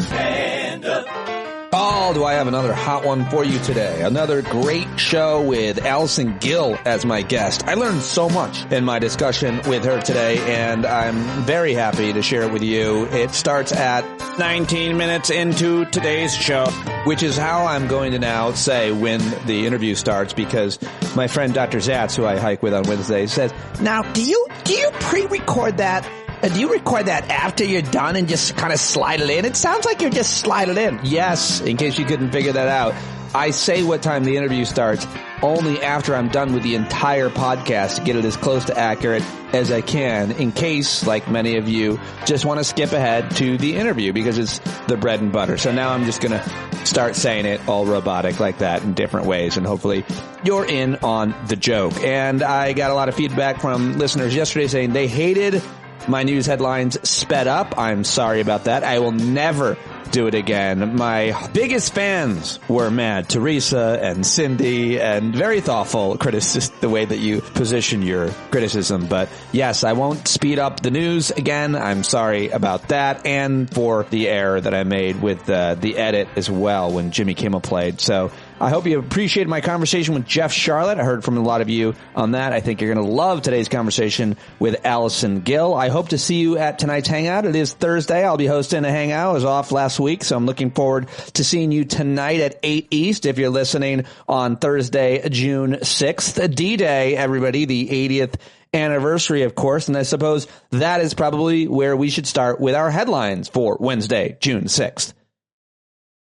Stand up. Oh, do I have another hot one for you today. Another great show with Allison Gill as my guest. I learned so much in my discussion with her today, and I'm very happy to share it with you. It starts at 19 minutes into today's show, which is how I'm going to now say when the interview starts, because my friend Dr. Zatz, who I hike with on Wednesday, says, now, do you pre-record that? Do you record that after you're done and just kind of slide it in? It sounds like you're just slide it in. Yes, in case you couldn't figure that out. I say what time the interview starts only after I'm done with the entire podcast to get it as close to accurate as I can, in case, like many of you, just want to skip ahead to the interview because it's the bread and butter. So now I'm just going to start saying it all robotic like that in different ways, and hopefully you're in on the joke. And I got a lot of feedback from listeners yesterday saying they hated my news headlines sped up. I'm sorry about that. I will never do it again. My biggest fans were mad. Teresa and Cindy, and very thoughtful criticism, the way that you position your criticism. But yes, I won't speed up the news again. I'm sorry about that, and for the error that I made with the edit as well when Jimmy Kimmel played. So I hope you appreciated my conversation with Jeff Charlotte. I heard from a lot of you on that. I think you're going to love today's conversation with Allison Gill. I hope to see you at tonight's Hangout. It is Thursday. I'll be hosting a Hangout. I was off last week, so I'm looking forward to seeing you tonight at 8 East if you're listening on Thursday, June 6th. D-Day, everybody, the 80th anniversary, of course, and I suppose that is probably where we should start with our headlines for Wednesday, June 6th.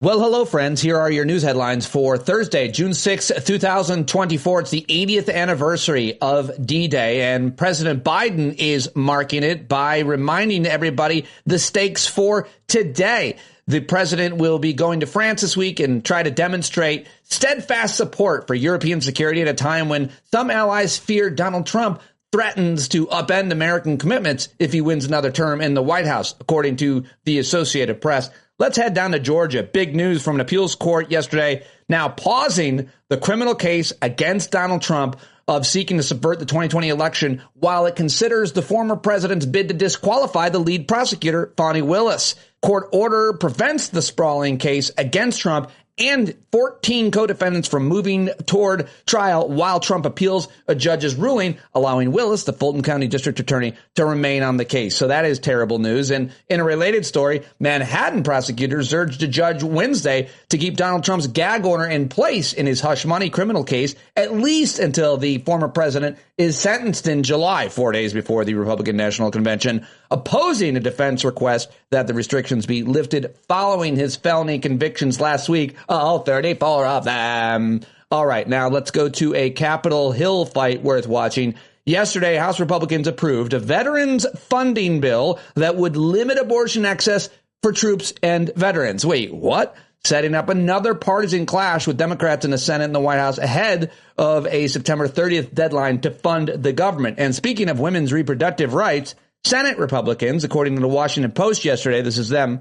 Well, hello, friends. Here are your news headlines for Thursday, June 6, 2024. It's the 80th anniversary of D-Day, and President Biden is marking it by reminding everybody the stakes for today. The president will be going to France this week and try to demonstrate steadfast support for European security at a time when some allies fear Donald Trump threatens to upend American commitments if he wins another term in the White House, according to the Associated Press. Let's head down to Georgia. Big news from an appeals court yesterday, now pausing the criminal case against Donald Trump of seeking to subvert the 2020 election while it considers the former president's bid to disqualify the lead prosecutor, Fani Willis. Court order prevents the sprawling case against Trump and 14 co-defendants from moving toward trial while Trump appeals a judge's ruling, allowing Willis, the Fulton County District Attorney, to remain on the case. So that is terrible news. And in a related story, Manhattan prosecutors urged a judge Wednesday to keep Donald Trump's gag order in place in his hush money criminal case, at least until the former president is sentenced in July, 4 days before the Republican National Convention, opposing a defense request that the restrictions be lifted following his felony convictions last week. All 34 of them. All right, now let's go to a Capitol Hill fight worth watching. Yesterday, House Republicans approved a veterans funding bill that would limit abortion access for troops and veterans. Wait, what? Setting up another partisan clash with Democrats in the Senate and the White House ahead of a September 30th deadline to fund the government. And speaking of women's reproductive rights, Senate Republicans, according to the Washington Post yesterday, this is them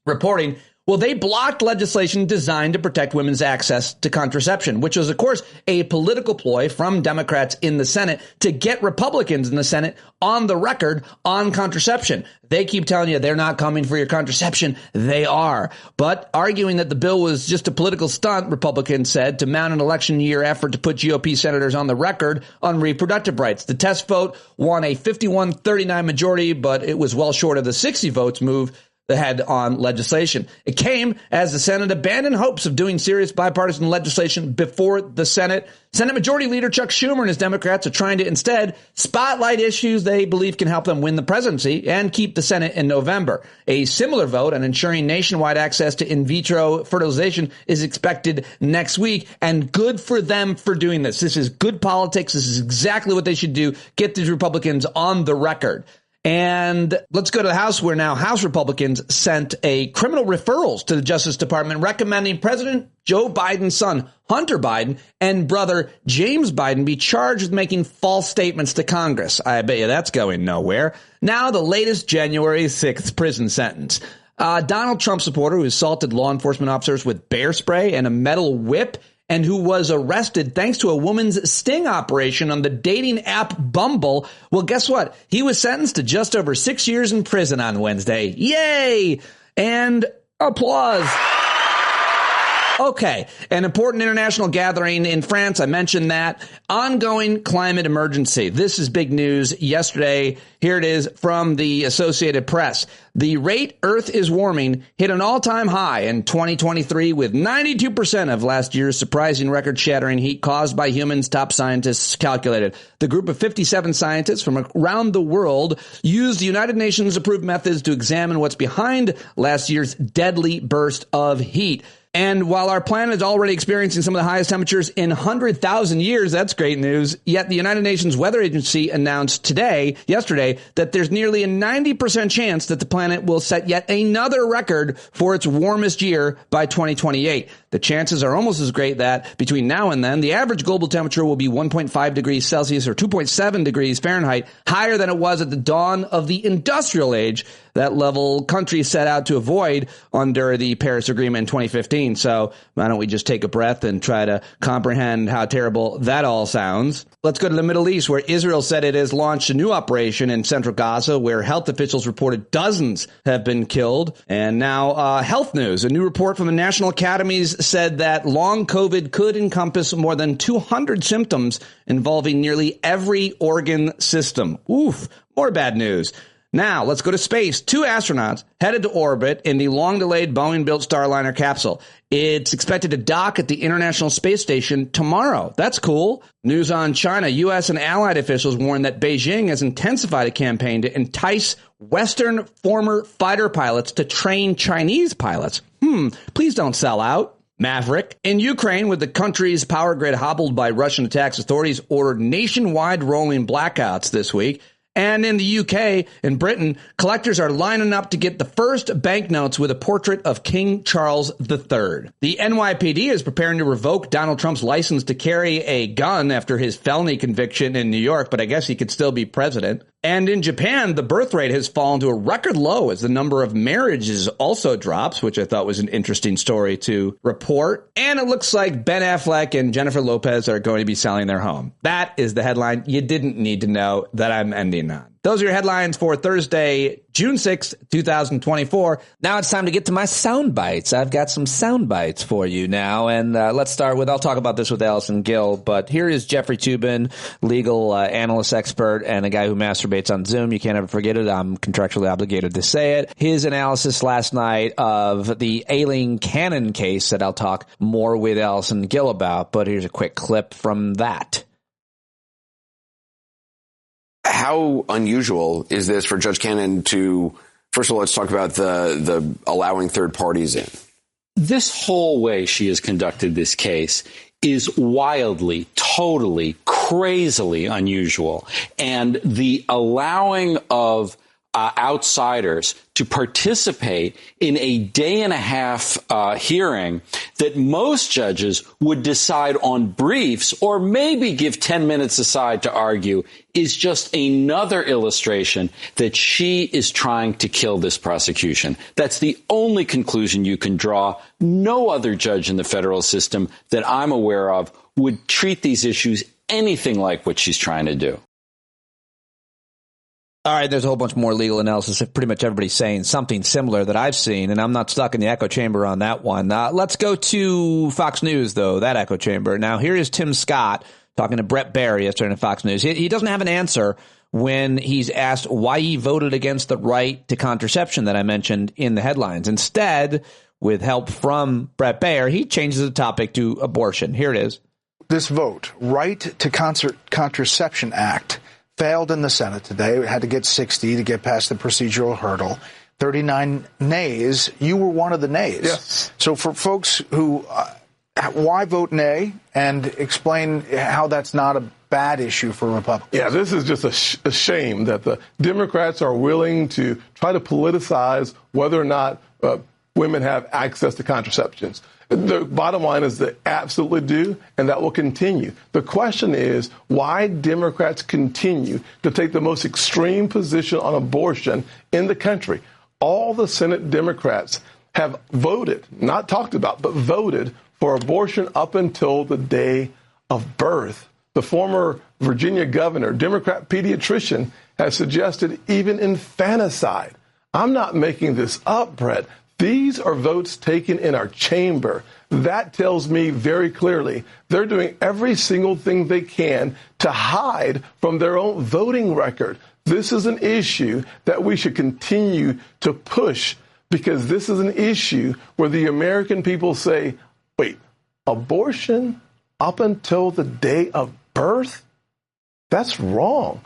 reporting, well, they blocked legislation designed to protect women's access to contraception, which was, of course, a political ploy from Democrats in the Senate to get Republicans in the Senate on the record on contraception. They keep telling you they're not coming for your contraception. They are. But arguing that the bill was just a political stunt, Republicans said, to mount an election year effort to put GOP senators on the record on reproductive rights. The test vote won a 51-39 majority, but it was well short of the 60 votes move ahead on legislation. It came as the Senate abandoned hopes of doing serious bipartisan legislation before the Senate. Senate Majority Leader Chuck Schumer and his Democrats are trying to instead spotlight issues they believe can help them win the presidency and keep the Senate in November. A similar vote on ensuring nationwide access to in vitro fertilization is expected next week, and good for them for doing this. This is good politics. This is exactly what they should do. Get these Republicans on the record. And let's go to the House, where now House Republicans sent a criminal referrals to the Justice Department recommending President Joe Biden's son, Hunter Biden, and brother James Biden be charged with making false statements to Congress. I bet you that's going nowhere. Now the latest January 6th prison sentence. Donald Trump supporter who assaulted law enforcement officers with bear spray and a metal whip, and who was arrested thanks to a woman's sting operation on the dating app Bumble. Well, guess what? He was sentenced to just over 6 years in prison on Wednesday. Yay! And Applause. Okay, an important international gathering in France. I mentioned that. Ongoing climate emergency. This is big news yesterday. Here it is from the Associated Press. The rate Earth is warming hit an all-time high in 2023 with 92% of last year's surprising record-shattering heat caused by humans, top scientists calculated. The group of 57 scientists from around the world used the United Nations-approved methods to examine what's behind last year's deadly burst of heat. And while our planet is already experiencing some of the highest temperatures in 100,000 years, that's great news. Yet the United Nations Weather Agency announced yesterday, that there's nearly a 90% chance that the planet will set yet another record for its warmest year by 2028. The chances are almost as great that between now and then, the average global temperature will be 1.5 degrees Celsius or 2.7 degrees Fahrenheit, higher than it was at the dawn of the industrial age, that level countries set out to avoid under the Paris Agreement in 2015. So why don't we just take a breath and try to comprehend how terrible that all sounds? Let's go to the Middle East, where Israel said it has launched a new operation in central Gaza, where health officials reported dozens have been killed. And now health news. A new report from the National Academies said that long COVID could encompass more than 200 symptoms involving nearly every organ system. Oof, more bad news. Now, let's go to space. 2 astronauts headed to orbit in the long-delayed Boeing-built Starliner capsule. It's expected to dock at the International Space Station tomorrow. That's cool. News on China. U.S. and allied officials warn that Beijing has intensified a campaign to entice Western former fighter pilots to train Chinese pilots. Please don't sell out. Maverick. In Ukraine, with the country's power grid hobbled by Russian attacks, authorities ordered nationwide rolling blackouts this week. And in the UK and Britain, collectors are lining up to get the first banknotes with a portrait of King Charles III. The NYPD is preparing to revoke Donald Trump's license to carry a gun after his felony conviction in New York, but I guess he could still be president. And in Japan, the birth rate has fallen to a record low as the number of marriages also drops, which I thought was an interesting story to report. And it looks like Ben Affleck and Jennifer Lopez are going to be selling their home. That is the headline you didn't need to know that I'm ending on. Those are your headlines for Thursday, June 6th, 2024. Now it's time to get to my sound bites. I've got some sound bites for you now. And let's start with, I'll talk about this with Allison Gill, but here is Jeffrey Toobin, legal analyst expert and a guy who masturbates on Zoom. You can't ever forget it. I'm contractually obligated to say it. His analysis last night of the Aileen Cannon case that I'll talk more with Allison Gill about, but here's a quick clip from that. How unusual is this for Judge Cannon to, first of all, let's talk about the allowing third parties in. This whole way she has conducted this case is wildly, totally, crazily unusual. And the allowing of outsiders to participate in a day-and-a-half hearing that most judges would decide on briefs or maybe give 10 minutes aside to argue is just another illustration that she is trying to kill this prosecution. That's the only conclusion you can draw. No other judge in the federal system that I'm aware of would treat these issues anything like what she's trying to do. All right, there's a whole bunch more legal analysis. Pretty much everybody's saying something similar that I've seen, and I'm not stuck in the echo chamber on that one. Let's go to Fox News, though, that echo chamber. Now, here is Tim Scott talking to Brett Baer yesterday on Fox News. He doesn't have an answer when he's asked why he voted against the right to contraception that I mentioned in the headlines. Instead, with help from Brett Baer, he changes the topic to abortion. Here it is. This vote, Right to Contraception Act, failed in the Senate today. It had to get 60 to get past the procedural hurdle. 39 nays. You were one of the nays. Yes. So for folks who, why vote nay, and explain how that's not a bad issue for Republicans. Yeah, this is just a shame that the Democrats are willing to try to politicize whether or not women have access to contraceptions. The bottom line is they absolutely do, and that will continue. The question is why Democrats continue to take the most extreme position on abortion in the country. All the Senate Democrats have voted, not talked about, but voted for abortion up until the day of birth. The former Virginia governor, Democrat pediatrician, has suggested even infanticide. I'm not making this up, Brett. These are votes taken in our chamber. That tells me very clearly they're doing every single thing they can to hide from their own voting record. This is an issue that we should continue to push, because this is an issue where the American people say, wait, abortion up until the day of birth? That's wrong.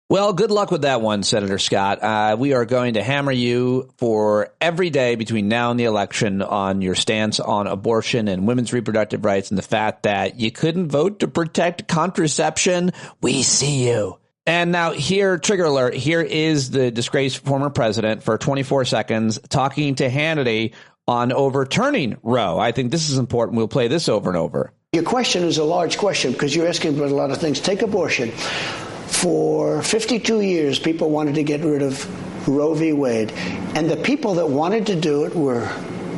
Well, good luck with that one, Senator Scott. We are going to hammer you for every day between now and the election on your stance on abortion and women's reproductive rights and the fact that you couldn't vote to protect contraception. We see you. And now here, trigger alert, here is the disgraced former president for 24 seconds talking to Hannity on overturning Roe. I think this is important. We'll play this over and over. Your question is a large question because you're asking about a lot of things. Take abortion. For 52 years, people wanted to get rid of Roe v. Wade. And the people that wanted to do it were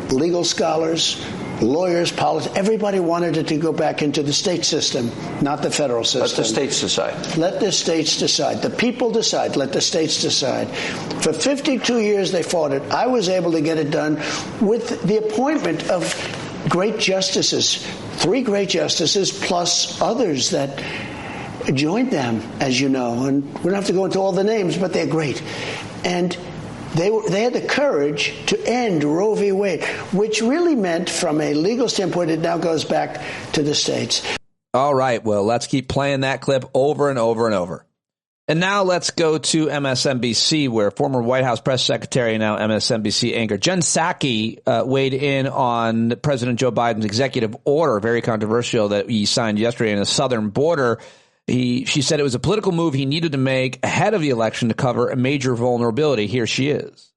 legal scholars, lawyers, politicians. Everybody wanted it to go back into the state system, not the federal system. Let the states decide. Let the states decide. The people decide. Let the states decide. For 52 years, they fought it. I was able to get it done with the appointment of great justices, 3 great justices, plus others that joined them, as you know. And we don't have to go into all the names, but they're great. And they had the courage to end Roe v. Wade, which really meant, from a legal standpoint, it now goes back to the states. All right. Well, let's keep playing that clip over and over and over. And now let's go to MSNBC, where former White House press secretary, now MSNBC anchor Jen Psaki weighed in on President Joe Biden's executive order, very controversial, that he signed yesterday in the southern border. She said it was a political move he needed to make ahead of the election to cover a major vulnerability. Here she is.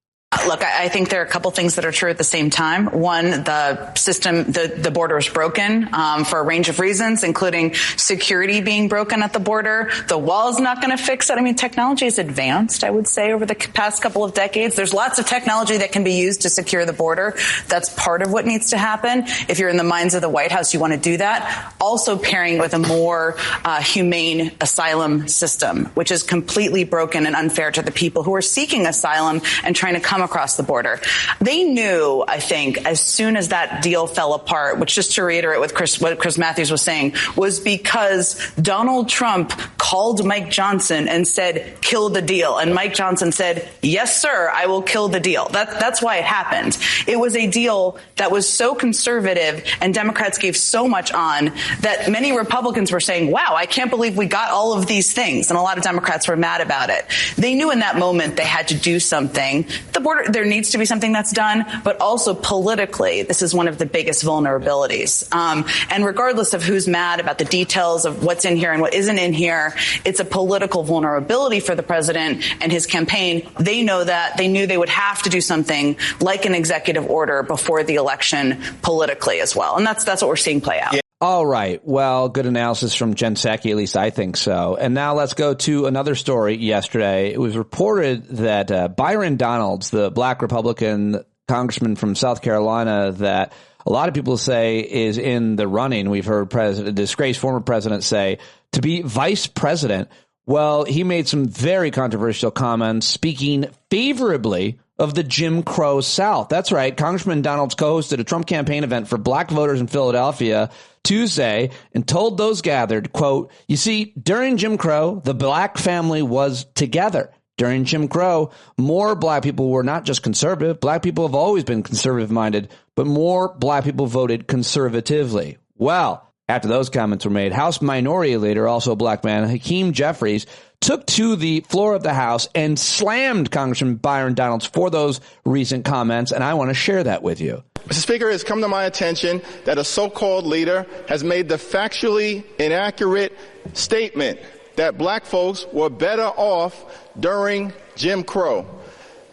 Look, I think there are a couple things that are true at the same time. One, the system, the border is broken for a range of reasons, including security being broken at the border. The wall is not going to fix it. I mean, technology is advanced, I would say, over the past couple of decades. There's lots of technology that can be used to secure the border. That's part of what needs to happen. If you're in the minds of the White House, you want to do that. Also pairing with a more humane asylum system, which is completely broken and unfair to the people who are seeking asylum and trying to come across the border. They knew, I think, as soon as that deal fell apart, which, just to reiterate what Chris Matthews was saying, was because Donald Trump called Mike Johnson and said, kill the deal. And Mike Johnson said, yes, sir, I will kill the deal. That's why it happened. It was a deal that was so conservative and Democrats gave so much on that many Republicans were saying, wow, I can't believe we got all of these things. And a lot of Democrats were mad about it. They knew in that moment they had to do something. The border, there needs to be something that's done, but also politically, this is one of the biggest vulnerabilities. And regardless of who's mad about the details of what's in here and what isn't in here, it's a political vulnerability for the president and his campaign. They know that. They knew they would have to do something like an executive order before the election politically as well. And that's what we're seeing play out. Yeah. All right. Well, good analysis from Jen Psaki, at least I think so. And now let's go to another story yesterday. It was reported that Byron Donalds, the black Republican congressman from South Carolina that a lot of people say is in the running, we've heard disgraced former president say, to be vice president. Well, he made some very controversial comments speaking favorably of the Jim Crow South. That's right. Congressman Donalds co-hosted a Trump campaign event for black voters in Philadelphia Tuesday and told those gathered, quote, you see, during Jim Crow, the black family was together. During Jim Crow, more black people were not just conservative. Black people have always been conservative minded, but more black people voted conservatively. Well, after those comments were made, House Minority Leader, also a black man, Hakeem Jeffries, took to the floor of the House and slammed Congressman Byron Donalds for those recent comments, and I want to share that with you. Mr. Speaker, it has come to my attention that a so-called leader has made the factually inaccurate statement that black folks were better off during Jim Crow.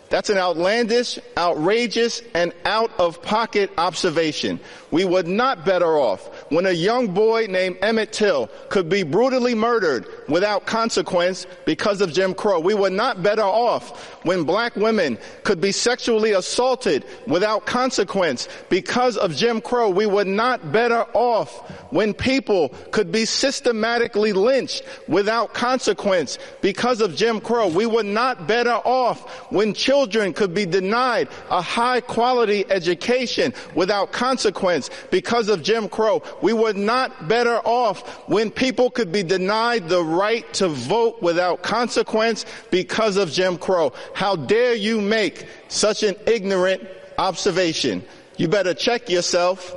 That's an outlandish, outrageous, and out-of-pocket observation. We were not better off when a young boy named Emmett Till could be brutally murdered without consequence because of Jim Crow. We were not better off when black women could be sexually assaulted without consequence because of Jim Crow. We were not better off when people could be systematically lynched without consequence because of Jim Crow. We were not better off when children could be denied a high-quality education without consequence because of Jim Crow. We were not better off when people could be denied the right to vote without consequence because of Jim Crow. How dare you make such an ignorant observation? You better check yourself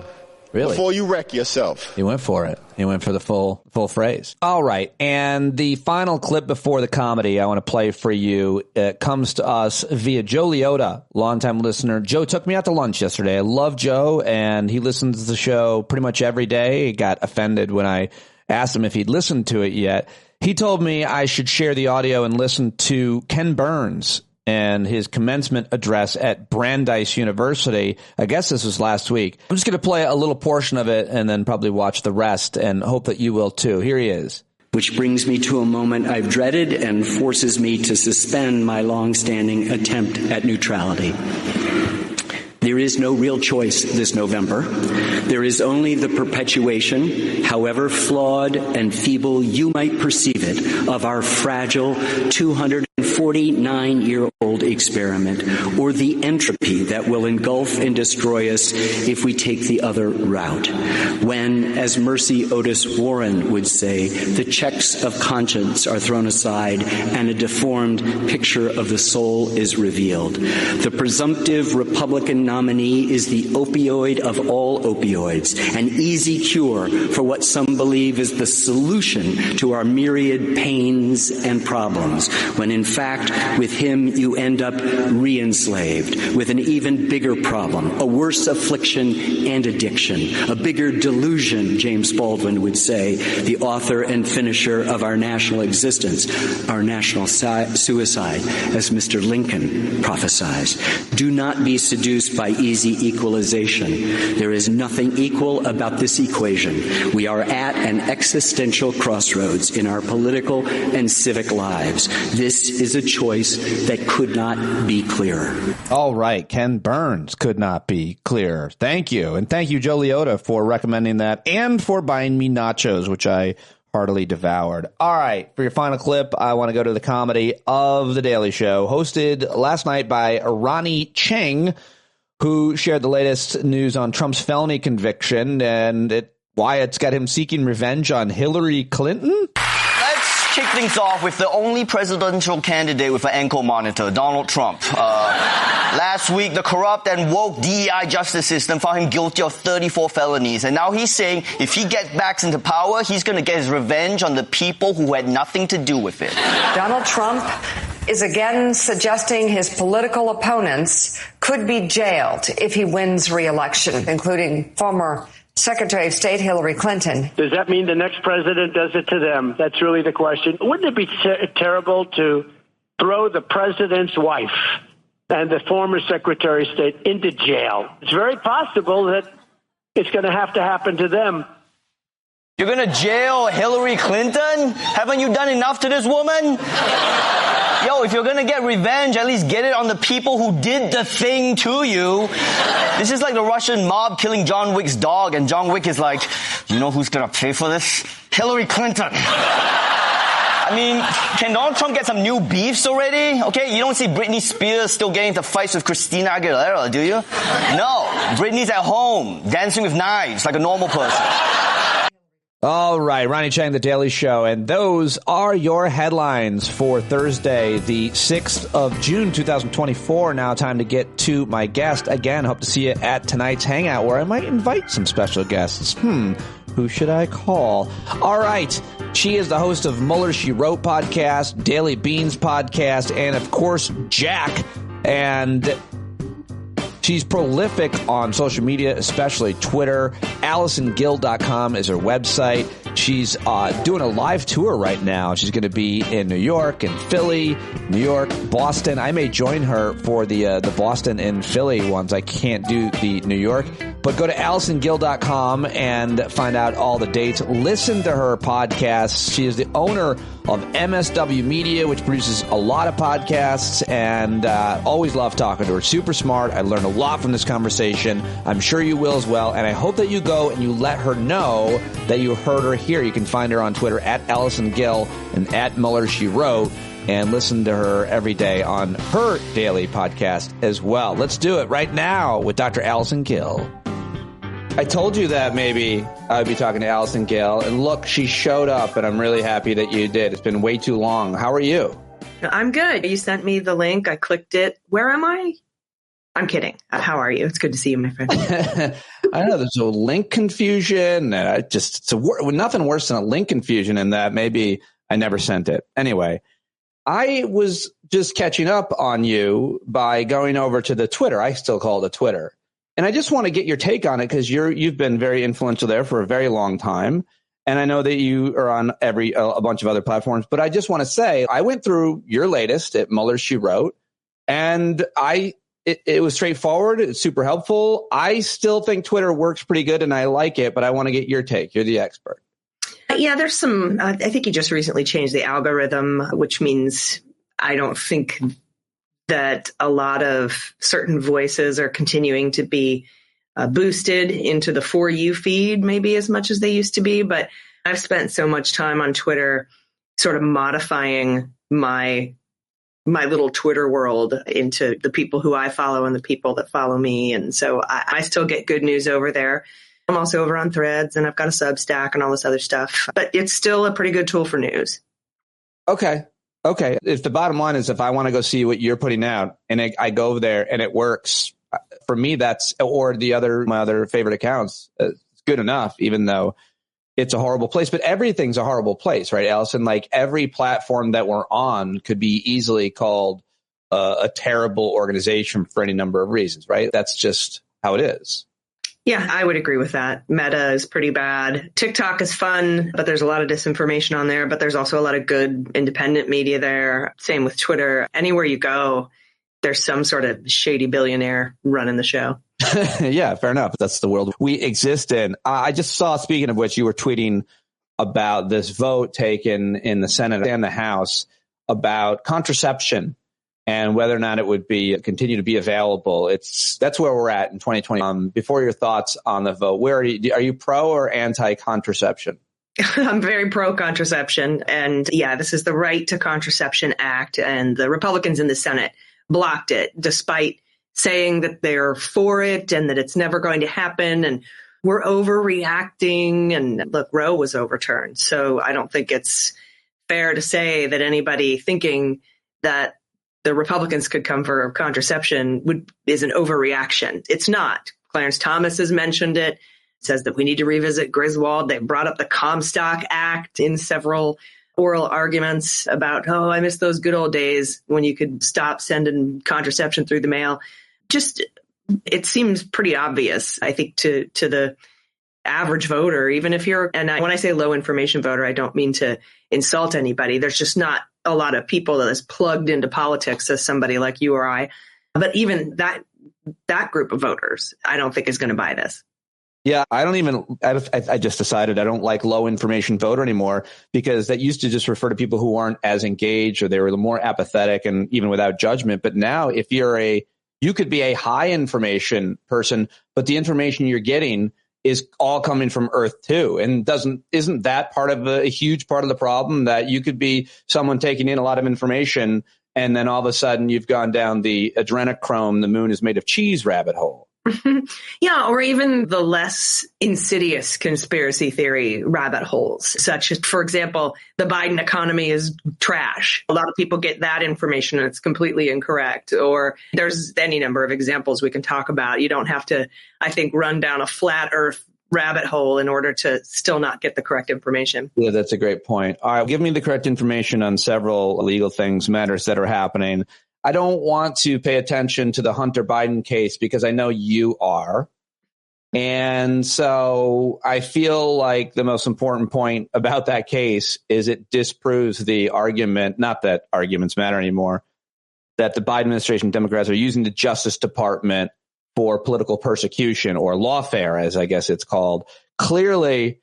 before you wreck yourself. He went for it. He went for the full phrase. All right. And the final clip before the comedy I want to play for you comes to us via Joe Liotta, longtime listener. Joe took me out to lunch yesterday. I love Joe, and he listens to the show pretty much every day. He got offended when I asked him if he'd listened to it yet. He told me I should share the audio and listen to Ken Burns and his commencement address at Brandeis University. I guess this was last week. I'm just going to play a little portion of it and then probably watch the rest and hope that you will too. Here he is. Which brings me to a moment I've dreaded and forces me to suspend my long-standing attempt at neutrality. There is no real choice this November. There is only the perpetuation, however flawed and feeble you might perceive it, of our fragile 249-year-old experiment, or the entropy that will engulf and destroy us if we take the other route. When, as Mercy Otis Warren would say, the checks of conscience are thrown aside and a deformed picture of the soul is revealed. The presumptive Republican nominee is the opioid of all opioids, an easy cure for what some believe is the solution to our myriad pains and problems, when in fact, with him, you end up re-enslaved with an even bigger problem, a worse affliction and addiction, a bigger delusion, James Baldwin would say, the author and finisher of our national existence, our national suicide, as Mr. Lincoln prophesies. Do not be seduced by easy equalization. There is nothing equal about this equation. We are at an existential crossroads in our political and civic lives. This is a choice that could not be clearer. All right. Ken Burns could not be clearer. Thank you. And thank you, Joe Liotta, for recommending that and for buying me nachos, which I heartily devoured. All right. For your final clip, I want to go to the comedy of The Daily Show, hosted last night by Ronnie Chang, who shared the latest news on Trump's felony conviction and why it's got him seeking revenge on Hillary Clinton. Kick things off with the only presidential candidate with an ankle monitor, Donald Trump. Last week, the corrupt and woke DEI justice system found him guilty of 34 felonies. And now he's saying if he gets back into power, he's going to get his revenge on the people who had nothing to do with it. Donald Trump is again suggesting his political opponents could be jailed if he wins re-election, including former Secretary of State Hillary Clinton. Does that mean the next president does it to them? That's really the question. Wouldn't it be terrible to throw the president's wife and the former Secretary of State into jail? It's very possible that it's going to have to happen to them. You're going to jail Hillary Clinton? Haven't you done enough to this woman? Yo, if you're going to get revenge, at least get it on the people who did the thing to you. This is like the Russian mob killing John Wick's dog, and John Wick is like, you know who's going to pay for this? Hillary Clinton. I mean, can Donald Trump get some new beefs already? Okay, you don't see Britney Spears still getting into fights with Christina Aguilera, do you? No, Britney's at home, dancing with knives like a normal person. All right, Ronnie Chang, The Daily Show, and those are your headlines for Thursday, the 6th of June, 2024. Now time to get to my guest. Again, hope to see you at tonight's Hangout, where I might invite some special guests. Who should I call? All right, she is the host of Mueller, She Wrote podcast, Daily Beans podcast, and, of course, Jack, and she's prolific on social media, especially Twitter. AllisonGill.com is her website. She's doing a live tour right now. She's going to be in New York and Philly, New York, Boston. I may join her for the Boston and Philly ones. I can't do the New York. But go to AllisonGill.com and find out all the dates. Listen to her podcasts. She is the owner of MSW Media, which produces a lot of podcasts, and always love talking to her. Super smart. I learned a lot from this conversation. I'm sure you will as well. And I hope that you go and you let her know that you heard her here. You can find her on Twitter at Allison Gill and at Mueller, She Wrote, and listen to her every day on her daily podcast as well. Let's do it right now with Dr. Allison Gill. I told you that maybe I would be talking to Allison Gill, and look, she showed up, and I'm really happy that you did. It's been way too long. How are you? I'm good. You sent me the link. I clicked it. Where am I? I'm kidding. How are you? It's good to see you, my friend. I know there's a link confusion. It's nothing worse than a link confusion in that maybe I never sent it. Anyway, I was just catching up on you by going over to the Twitter. I still call it the Twitter. And I just want to get your take on it because you've been very influential there for a very long time. And I know that you are on a bunch of other platforms. But I just want to say, I went through your latest at Mueller, She Wrote, and it was straightforward. It's super helpful. I still think Twitter works pretty good and I like it, but I want to get your take. You're the expert. Yeah, there's some, I think you just recently changed the algorithm, which means I don't think that a lot of certain voices are continuing to be boosted into the For You feed, maybe as much as they used to be. But I've spent so much time on Twitter sort of modifying my little Twitter world into the people who I follow and the people that follow me. And so I still get good news over there. I'm also over on Threads, and I've got a Substack and all this other stuff. But it's still a pretty good tool for news. Okay. If the bottom line is if I want to go see what you're putting out and I go over there and it works, for me, or my other favorite accounts, it's good enough, even though it's a horrible place. But everything's a horrible place, right, Allison? Like every platform that we're on could be easily called a terrible organization for any number of reasons, right? That's just how it is. Yeah, I would agree with that. Meta is pretty bad. TikTok is fun, but there's a lot of disinformation on there. But there's also a lot of good independent media there. Same with Twitter. Anywhere you go, there's some sort of shady billionaire running the show. Yeah, fair enough. That's the world we exist in. I just saw, speaking of which, you were tweeting about this vote taken in the Senate and the House about contraception and whether or not it would continue to be available. That's where we're at in 2020. Before your thoughts on the vote, are you pro or anti-contraception? I'm very pro-contraception. And yeah, this is the Right to Contraception Act. And the Republicans in the Senate blocked it, despite saying that they're for it and that it's never going to happen. And we're overreacting. And look, Roe was overturned. So I don't think it's fair to say that anybody thinking that the Republicans could come for contraception is an overreaction. It's not. Clarence Thomas has mentioned it, says that we need to revisit Griswold. They brought up the Comstock Act in several oral arguments about, I miss those good old days when you could stop sending contraception through the mail. Just, it seems pretty obvious, I think, to the average voter, even if when I say low information voter, I don't mean to insult anybody. There's just not a lot of people that is plugged into politics as somebody like you or I. But even that group of voters, I don't think is going to buy this. Yeah, I just decided I don't like low information voter anymore because that used to just refer to people who aren't as engaged or they were more apathetic and even without judgment. But now if you could be a high information person, but the information you're getting is all coming from Earth 2. And isn't that part of a huge part of the problem, that you could be someone taking in a lot of information and then all of a sudden you've gone down the adrenochrome, the moon is made of cheese rabbit hole? Yeah, or even the less insidious conspiracy theory rabbit holes, such as, for example, the Biden economy is trash. A lot of people get that information and it's completely incorrect. Or there's any number of examples we can talk about. You don't have to, I think, run down a flat earth rabbit hole in order to still not get the correct information. Yeah, that's a great point. All right, give me the correct information on several legal matters that are happening. I don't want to pay attention to the Hunter Biden case because I know you are. And so I feel like the most important point about that case is it disproves the argument, not that arguments matter anymore, that the Biden administration Democrats are using the Justice Department for political persecution or lawfare, as I guess it's called. Clearly,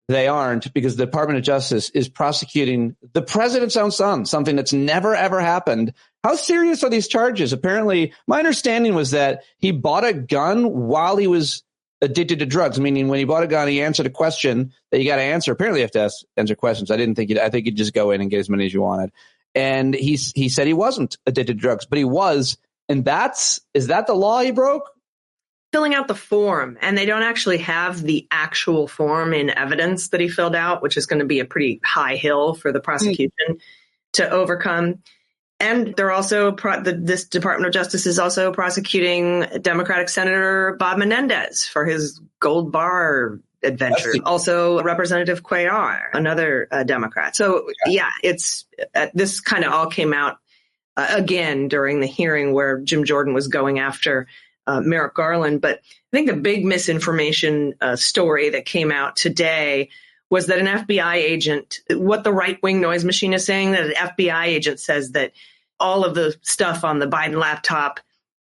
they aren't, because the Department of Justice is prosecuting the president's own son, something that's never, ever happened. How serious are these charges? Apparently, my understanding was that he bought a gun while he was addicted to drugs, meaning when he bought a gun, he answered a question that you got to answer. Apparently, you have to answer questions. I think you'd just go in and get as many as you wanted. And he said he wasn't addicted to drugs, but he was. And is that the law he broke? Filling out the form, and they don't actually have the actual form in evidence that he filled out, which is going to be a pretty high hill for the prosecution to overcome. And they're also this Department of Justice is also prosecuting Democratic Senator Bob Menendez for his gold bar adventure. Also, Representative Cuellar, another Democrat. So, yeah, it's this kind of all came out again during the hearing where Jim Jordan was going after Merrick Garland. But I think the big misinformation story that came out today was that an FBI agent, what the right-wing noise machine is saying, that an FBI agent says that all of the stuff on the Biden laptop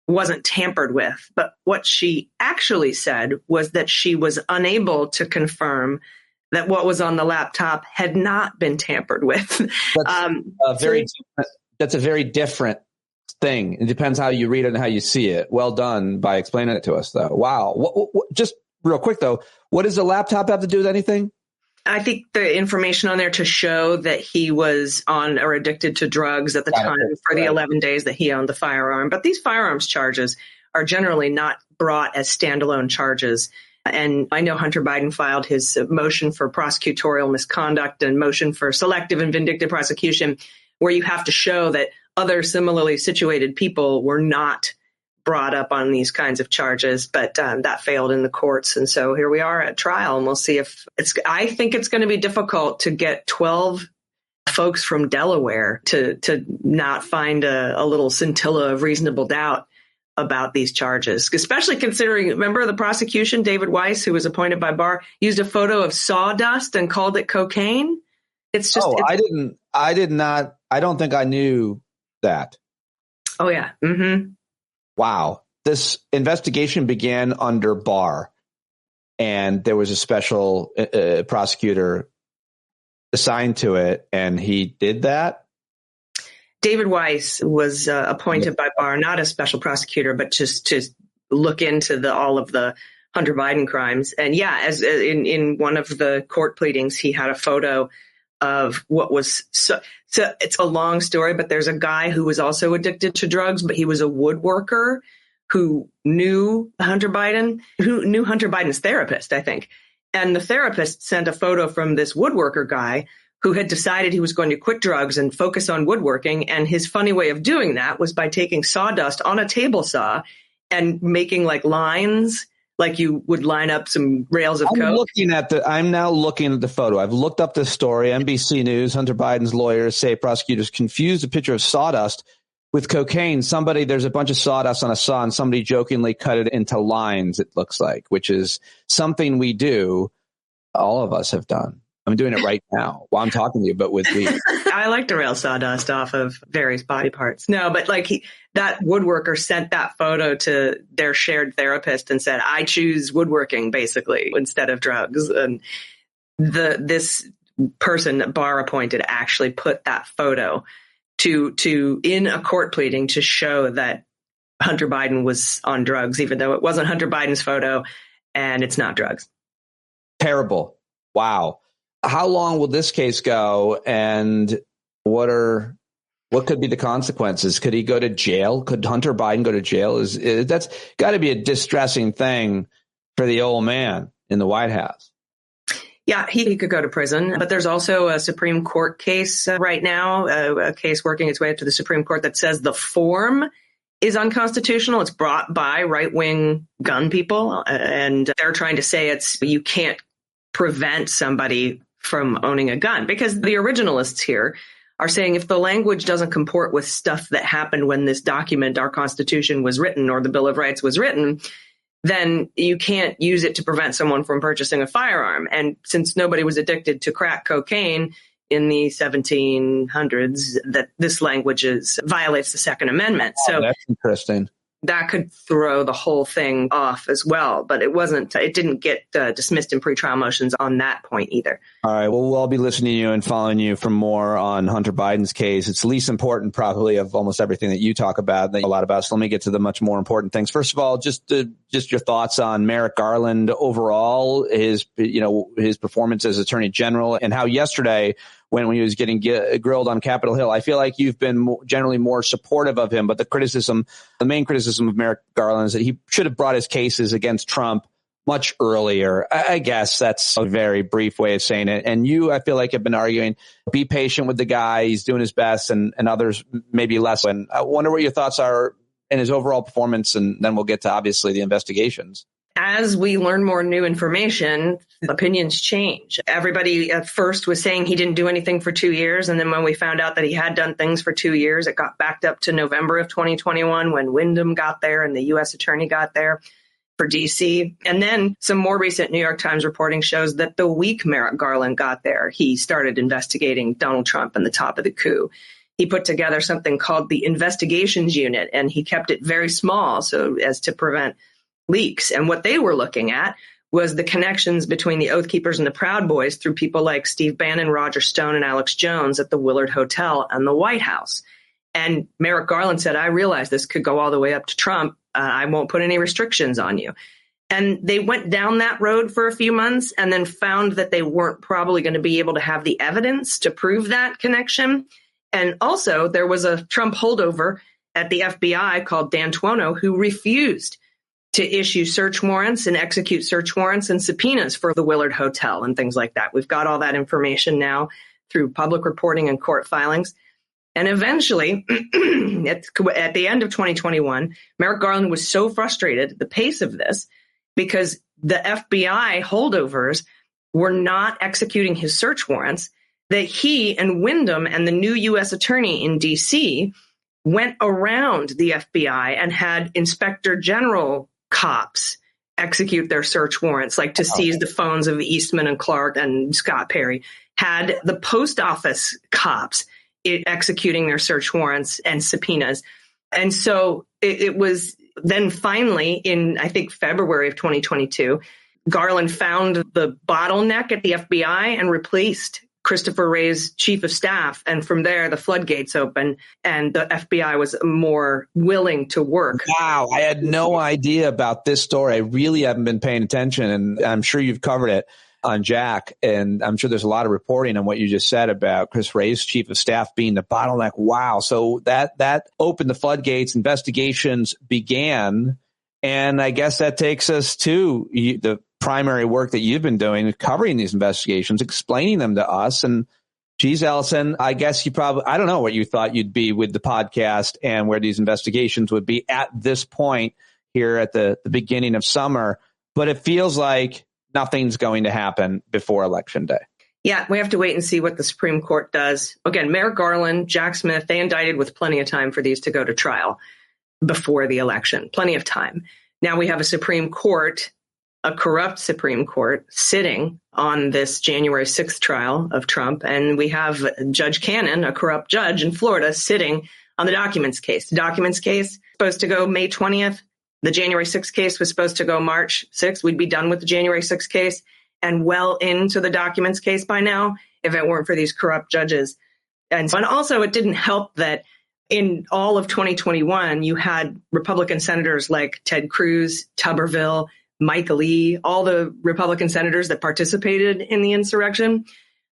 wasn't tampered with. But what she actually said was that she was unable to confirm that what was on the laptop had not been tampered with. That's a very different thing. It depends how you read it and how you see it. Well done by explaining it to us, though. Wow. Just real quick, though, what does the laptop have to do with anything? I think the information on there to show that he was on or addicted to drugs at the time for the 11 days that he owned the firearm. But these firearms charges are generally not brought as standalone charges. And I know Hunter Biden filed his motion for prosecutorial misconduct and motion for selective and vindictive prosecution, where you have to show that other similarly situated people were not brought up on these kinds of charges, but that failed in the courts. And so here we are at trial, and we'll see if I think it's going to be difficult to get 12 folks from Delaware to not find a little scintilla of reasonable doubt about these charges, especially considering, remember the prosecution, David Weiss, who was appointed by Barr, used a photo of sawdust and called it cocaine. It's just, I don't think I knew that. Oh yeah. Mm-hmm. Wow. This investigation began under Barr, and there was a special prosecutor assigned to it, and he did that? David Weiss was appointed by Barr, not a special prosecutor, but just to look into all of the Hunter Biden crimes. And yeah, as in one of the court pleadings, he had a photo of what was so it's a long story, but there's a guy who was also addicted to drugs, but he was a woodworker who knew Hunter Biden's therapist, I think. And the therapist sent a photo from this woodworker guy who had decided he was going to quit drugs and focus on woodworking. And his funny way of doing that was by taking sawdust on a table saw and making like lines, like you would line up some rails of coke. I'm now looking at the photo. I've looked up this story. NBC News, Hunter Biden's lawyers say prosecutors confused a picture of sawdust with cocaine. There's a bunch of sawdust on a saw, and somebody jokingly cut it into lines, it looks like, which is something we do. All of us have done. I'm doing it right now while I'm talking to you, but with weed. I like to rail sawdust off of various body parts. No, but that woodworker sent that photo to their shared therapist and said, I choose woodworking, basically, instead of drugs. And this person that Barr appointed actually put that photo to in a court pleading to show that Hunter Biden was on drugs, even though it wasn't Hunter Biden's photo and it's not drugs. Terrible. Wow. How long will this case go, and what could be the consequences? Could he go to jail? Could Hunter Biden go to jail? That's got to be a distressing thing for the old man in the White House. Yeah, he could go to prison, but there's also a Supreme Court case right now, a case working its way up to the Supreme Court that says the form is unconstitutional. It's brought by right-wing gun people, and they're trying to say you can't prevent somebody from owning a gun, because the originalists here are saying if the language doesn't comport with stuff that happened when this document, our Constitution, was written, or the Bill of Rights was written, then you can't use it to prevent someone from purchasing a firearm. And since nobody was addicted to crack cocaine in the 1700s, that this language violates the Second Amendment. So that's interesting. That could throw the whole thing off as well. But it didn't get dismissed in pretrial motions on that point either. All right. Well, we'll all be listening to you and following you for more on Hunter Biden's case. It's the least important probably of almost everything that you talk about, that a lot about. So let me get to the much more important things. First of all, just your thoughts on Merrick Garland overall, his performance as Attorney General, and how yesterday, when he was getting grilled on Capitol Hill, I feel like you've been generally more supportive of him. But the main criticism of Merrick Garland is that he should have brought his cases against Trump much earlier. I guess that's a very brief way of saying it. And you, I feel like, have been arguing, be patient with the guy. He's doing his best, and others maybe less. And I wonder what your thoughts are in his overall performance. And then we'll get to, obviously, the investigations. As we learn more new information, opinions change. Everybody at first was saying he didn't do anything for 2 years. And then when we found out that he had done things for 2 years, it got backed up to November of 2021 when Wyndham got there and the U.S. attorney got there for D.C. And then some more recent New York Times reporting shows that the week Merrick Garland got there, he started investigating Donald Trump and the top of the coup. He put together something called the Investigations Unit, and he kept it very small so as to prevent leaks. And what they were looking at was the connections between the Oath Keepers and the Proud Boys through people like Steve Bannon, Roger Stone, and Alex Jones at the Willard Hotel and the White House. And Merrick Garland said, I realize this could go all the way up to Trump. I won't put any restrictions on you. And they went down that road for a few months and then found that they weren't probably going to be able to have the evidence to prove that connection. And also there was a Trump holdover at the FBI called Dan Tuono who refused to issue search warrants and execute search warrants and subpoenas for the Willard Hotel and things like that. We've got all that information now through public reporting and court filings. And eventually, at the end of 2021, Merrick Garland was so frustrated at the pace of this because the FBI holdovers were not executing his search warrants that he and Wyndham and the new U.S. attorney in D.C. went around the FBI and had Inspector General cops execute their search warrants, like to seize the phones of Eastman and Clark and Scott Perry, had the post office cops executing their search warrants and subpoenas. And so it was then finally in, I think, February of 2022, Garland found the bottleneck at the FBI and replaced Christopher Wray's chief of staff. And from there, the floodgates opened and the FBI was more willing to work. Wow. I had no idea about this story. I really haven't been paying attention, and I'm sure you've covered it on Jack. And I'm sure there's a lot of reporting on what you just said about Chris Wray's chief of staff being the bottleneck. Wow. So that opened the floodgates. Investigations began. And I guess that takes us to the primary work that you've been doing, covering these investigations, explaining them to us. And geez, Allison, I guess I don't know what you thought you'd be with the podcast and where these investigations would be at this point here at the beginning of summer. But it feels like nothing's going to happen before Election Day. Yeah, we have to wait and see what the Supreme Court does. Again, Merrick Garland, Jack Smith, they indicted with plenty of time for these to go to trial before the election. Plenty of time. Now we have a Supreme Court, a corrupt Supreme Court, sitting on this January 6th trial of Trump. And we have Judge Cannon, a corrupt judge in Florida, sitting on the documents case. The documents case supposed to go May 20th. The January 6th case was supposed to go March 6th. We'd be done with the January 6th case and well into the documents case by now if it weren't for these corrupt judges. And also it didn't help that in all of 2021, you had Republican senators like Ted Cruz, Tuberville, Mike Lee, all the Republican senators that participated in the insurrection,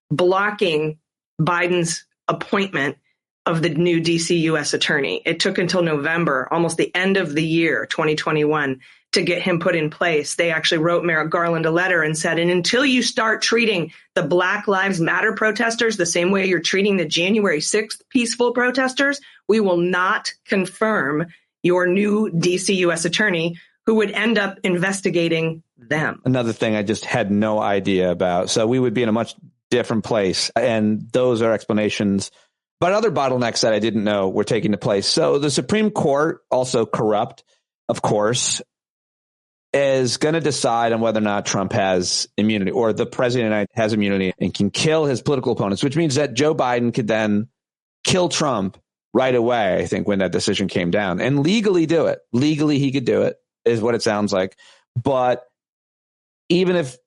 blocking Biden's appointment of the new D.C. U.S. attorney. It took until November, almost the end of the year, 2021, to get him put in place. They actually wrote Merrick Garland a letter and said, and until you start treating the Black Lives Matter protesters the same way you're treating the January 6th peaceful protesters, we will not confirm your new D.C. U.S. attorney who would end up investigating them. Another thing I just had no idea about. So we would be in a much different place. And those are explanations. But other bottlenecks that I didn't know were taking place. So the Supreme Court, also corrupt, of course. is going to decide on whether or not Trump has immunity, or the president has immunity and can kill his political opponents, which means that Joe Biden could then kill Trump right away, I think, when that decision came down, and legally do it. Legally, he could do it, is what it sounds like. But even if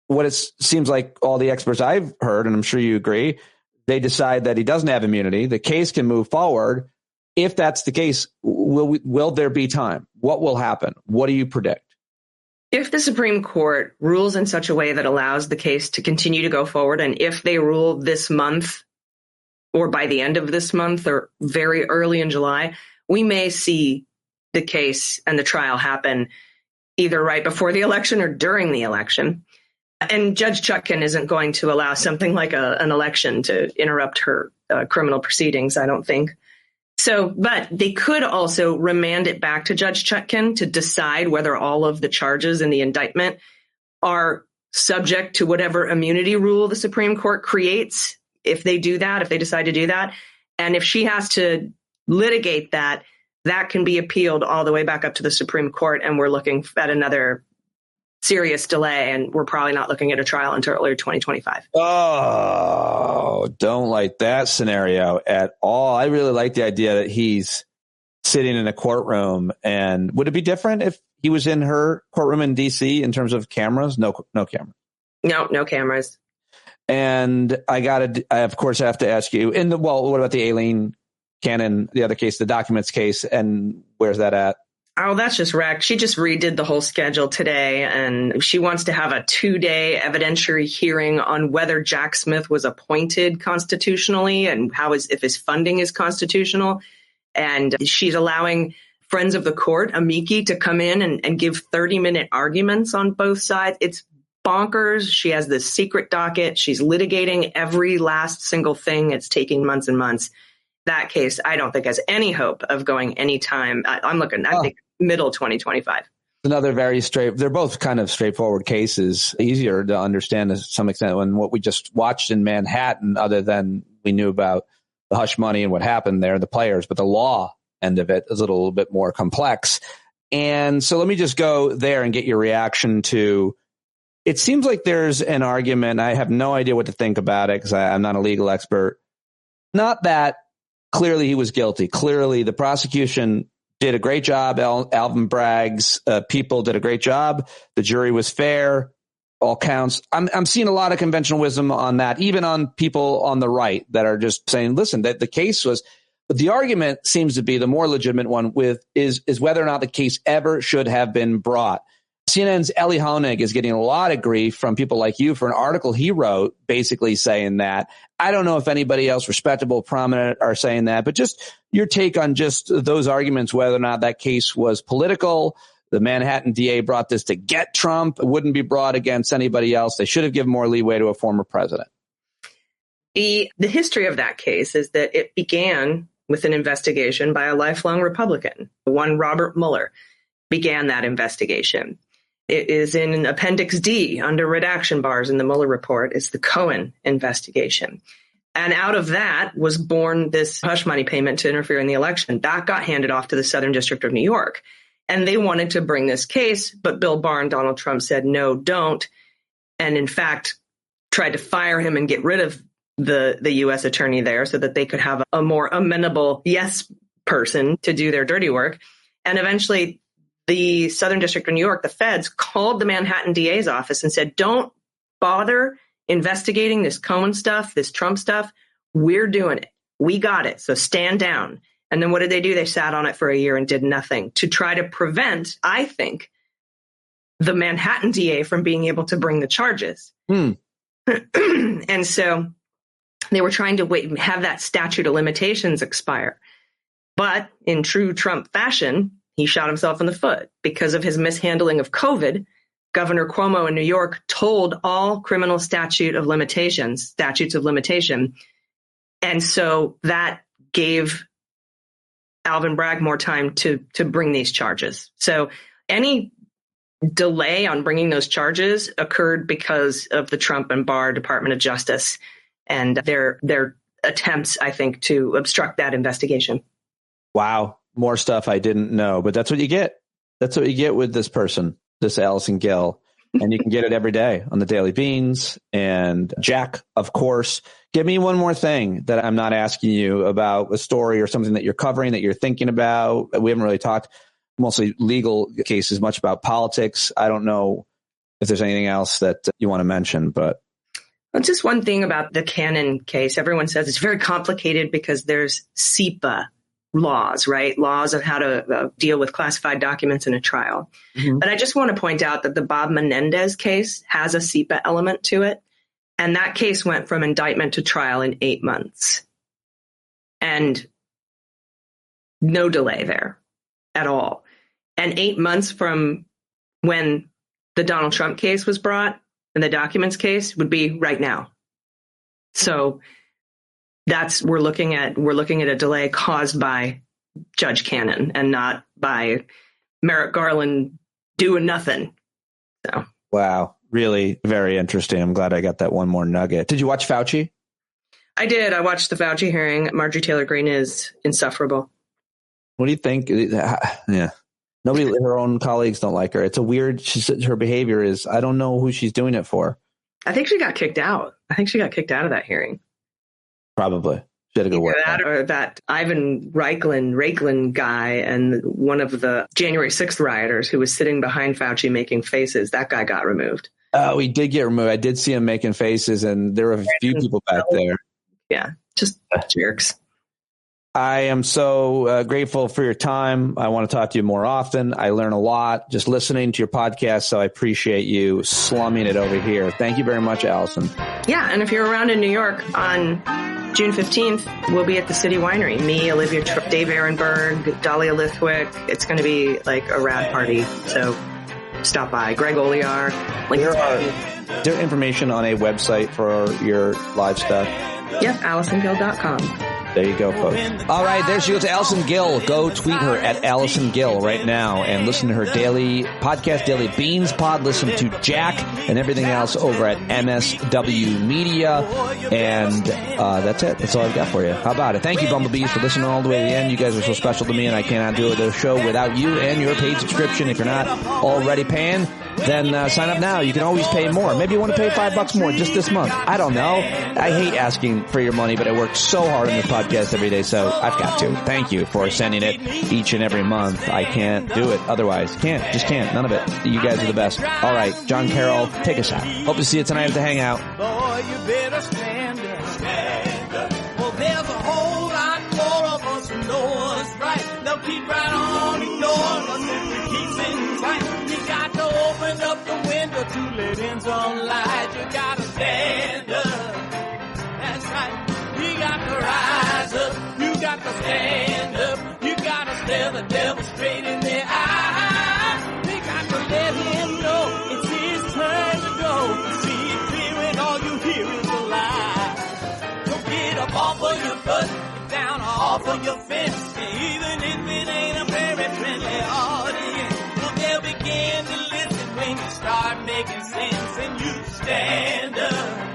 what it seems like all the experts I've heard, and I'm sure you agree, they decide that he doesn't have immunity, the case can move forward. If that's the case, will there be time? What will happen? What do you predict? If the Supreme Court rules in such a way that allows the case to continue to go forward, and if they rule this month or by the end of this month or very early in July, we may see the case and the trial happen either right before the election or during the election. And Judge Chutkan isn't going to allow something like an election to interrupt her criminal proceedings, I don't think. So, but they could also remand it back to Judge Chutkan to decide whether all of the charges in the indictment are subject to whatever immunity rule the Supreme Court creates. If they do that, if they decide to do that, and if she has to litigate that, that can be appealed all the way back up to the Supreme Court. And we're looking at another serious delay, and we're probably not looking at a trial until early 2025. Oh, don't like that scenario at all. I really like the idea that he's sitting in a courtroom. And would it be different if he was in her courtroom in D.C. in terms of cameras? No cameras. No cameras. And I of course have to ask you, what about the Aileen Cannon, the other case, the documents case, and where's that at? Oh, that's just wrecked. She just redid the whole schedule today, and she wants to have a 2-day evidentiary hearing on whether Jack Smith was appointed constitutionally and if his funding is constitutional. And she's allowing friends of the court, amici, to come in and give 30-minute arguments on both sides. It's bonkers. She has this secret docket. She's litigating every last single thing. It's taking months and months. That case, I don't think has any hope of going anytime. I'm looking, I think, middle 2025. Another they're both kind of straightforward cases, easier to understand to some extent than what we just watched in Manhattan, other than we knew about the hush money and what happened there, the players, but the law end of it is a little bit more complex. And so let me just go there and get your reaction to, it seems like there's an argument. I have no idea what to think about it because I'm not a legal expert. Not that clearly he was guilty. Clearly the prosecution did a great job. Alvin Bragg's people did a great job. The jury was fair. All counts. I'm seeing a lot of conventional wisdom on that, even on people on the right that are just saying, listen, that the case was, but the argument seems to be the more legitimate one is whether or not the case ever should have been brought. CNN's Elie Honig is getting a lot of grief from people like you for an article he wrote basically saying that. I don't know if anybody else respectable, prominent are saying that, but just your take on just those arguments, whether or not that case was political. The Manhattan DA brought this to get Trump. It wouldn't be brought against anybody else. They should have given more leeway to a former president. The history of that case is that it began with an investigation by a lifelong Republican. One Robert Mueller began that investigation. It is in Appendix D under redaction bars in the Mueller report. It's the Cohen investigation. And out of that was born this hush money payment to interfere in the election. That got handed off to the Southern District of New York. And they wanted to bring this case, but Bill Barr and Donald Trump said, no, don't. And in fact, tried to fire him and get rid of the U.S. attorney there so that they could have a more amenable yes person to do their dirty work. And eventually the Southern District of New York, the feds, called the Manhattan DA's office and said, don't bother investigating this Cohen stuff, this Trump stuff. We're doing it. We got it. So stand down. And then what did they do? They sat on it for a year and did nothing to try to prevent, I think, the Manhattan DA from being able to bring the charges. And so they were trying to have that statute of limitations expire. But in true Trump fashion, he shot himself in the foot because of his mishandling of COVID. Governor Cuomo in New York told all criminal statutes of limitation. And so that gave Alvin Bragg more time to bring these charges. So any delay on bringing those charges occurred because of the Trump and Barr Department of Justice and their attempts, I think, to obstruct that investigation. Wow. More stuff I didn't know, but that's what you get. That's what you get with this person. this Allison Gill. And you can get it every day on the Daily Beans. And Jack, of course, give me one more thing that I'm not asking you about, a story or something that you're covering, that you're thinking about. We haven't really talked mostly legal cases, much about politics. I don't know if there's anything else that you want to mention, but. Well, just one thing about the Cannon case. Everyone says it's very complicated because there's SEPA laws, right? Laws of how to deal with classified documents in a trial. Mm-hmm. But I just want to point out that the Bob Menendez case has a SEPA element to it. And that case went from indictment to trial in 8 months. And no delay there at all. And 8 months from when the Donald Trump case was brought and the documents case would be right now. So we're looking at a delay caused by Judge Cannon and not by Merrick Garland doing nothing. So wow, really very interesting. I'm glad I got that one more nugget. Did you watch Fauci? I did. I watched the Fauci hearing. Marjorie Taylor Greene is insufferable. What do you think? Yeah. Nobody, her own colleagues don't like her. It's a weird, her behavior is, I don't know who she's doing it for. I think she got kicked out. I think she got kicked out of that hearing. Probably. She had a good work. That or that Ivan Raiklin guy and one of the January 6th rioters who was sitting behind Fauci making faces, that guy got removed. Oh, he did get removed. I did see him making faces, and there were a few people back there. Yeah, just jerks. I am so grateful for your time. I want to talk to you more often. I learn a lot just listening to your podcast, so I appreciate you slumming it over here. Thank you very much, Allison. Yeah, and if you're around in New York on June 15th, we'll be at the City Winery. Me, Olivia Tripp, Dave Ehrenberg, Dahlia Lithwick. It's going to be like a rad party, so stop by. Greg Oliar. Is there information on a website for your live stuff? Yep, AllisonGill.com. There you go, folks. All right, there she goes, Allison Gill. Go tweet her at Allison Gill right now and listen to her daily podcast, Daily Beans Pod. Listen to Jack and everything else over at MSW Media. And that's it. That's all I've got for you. How about it? Thank you, Bumblebees, for listening all the way to the end. You guys are so special to me, and I cannot do the show without you and your paid subscription. If you're not already paying, then sign up now. You can always pay more. Maybe you want to pay $5 more just this month. I don't know. I hate asking for your money, but I work so hard on this podcast every day, so I've got to. Thank you for sending it each and every month. I can't do it otherwise. Just can't. None of it. You guys are the best. All right, John Carroll, take us out. Hope to see you tonight at the Hangout. Boy, you better stand up. Stand up. Well, there's a whole lot more of us who know us right. They'll keep right on ignoring us if we keep sitting tight. You got to open up the window to let in some light. You got to stand up. That's right. You got to rise up. You got to stand up. You got to stare the devil straight in the eye. We got to let him know it's his turn to go. See it clear and all you hear is a lie. Don't get up off of your butt, get down off of your fence. Even if it ain't a very friendly audience, well, they'll begin to listen when you start making sense. And you stand up.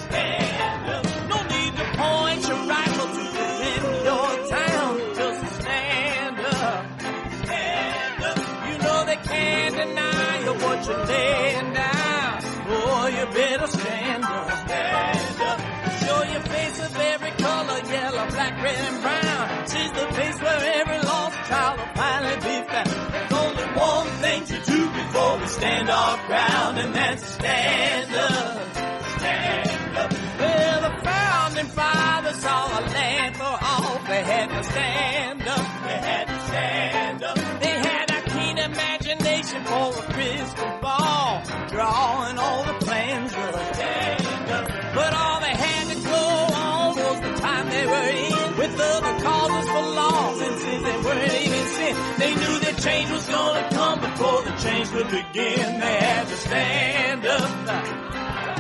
Stand up. No need to point your rifle to defend your town. Just stand up. Stand up. You know they can't deny you what you're laying down. Boy, you better stand up. Stand up. Show your face of every color, yellow, black, red, and brown. She's the place where every lost child will finally be found. There's only one thing to do before we stand our ground, and that's stand up. Stand up. Well, the founding fathers saw a land for all. They had to stand up. They had to stand up. They had a keen imagination for a crystal ball, drawing all the plans of a stand up. But all they had to go on was the time they were in, with other causes for laws, and since they weren't even sin, they knew that change was gonna come before the change could begin. They had to stand up.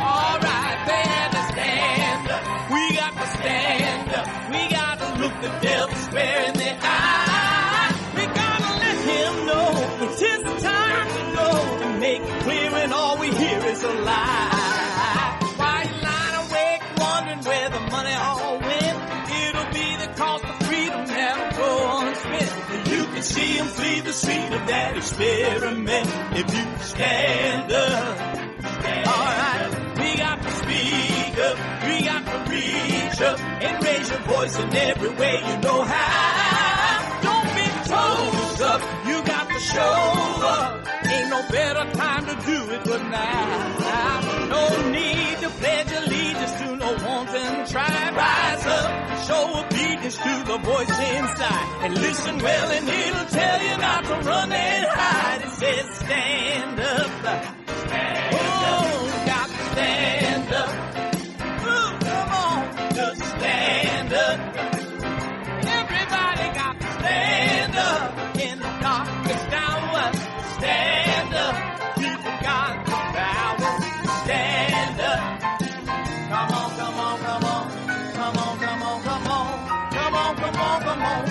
All right, they had to stand up. We got to stand up. We got to look the devil square in the eye. We got to let him know it's his time to go, and make it clear when all we hear is a lie. Why you lying awake wondering where the money all went? It'll be the cost of freedom that'll go unspent. You can see him flee the scene of that experiment. If you stand up, alright, we got to speak up, we got to reach up and raise your voice in every way you know how. Don't be toes up, you got to show up. Ain't no better time to do it but now. No need to pledge allegiance to no wanton tribe. Rise up, show obedience to the voice inside, and listen well and it'll tell you not to run and hide. It says stand up, stand up, got to stand up. Ooh, come on, just stand up. Everybody got to stand up in the darkest hour. Stand up, people got the power. Stand up. Come on, come on, come on. Come on, come on, come on. Come on, come on, come on.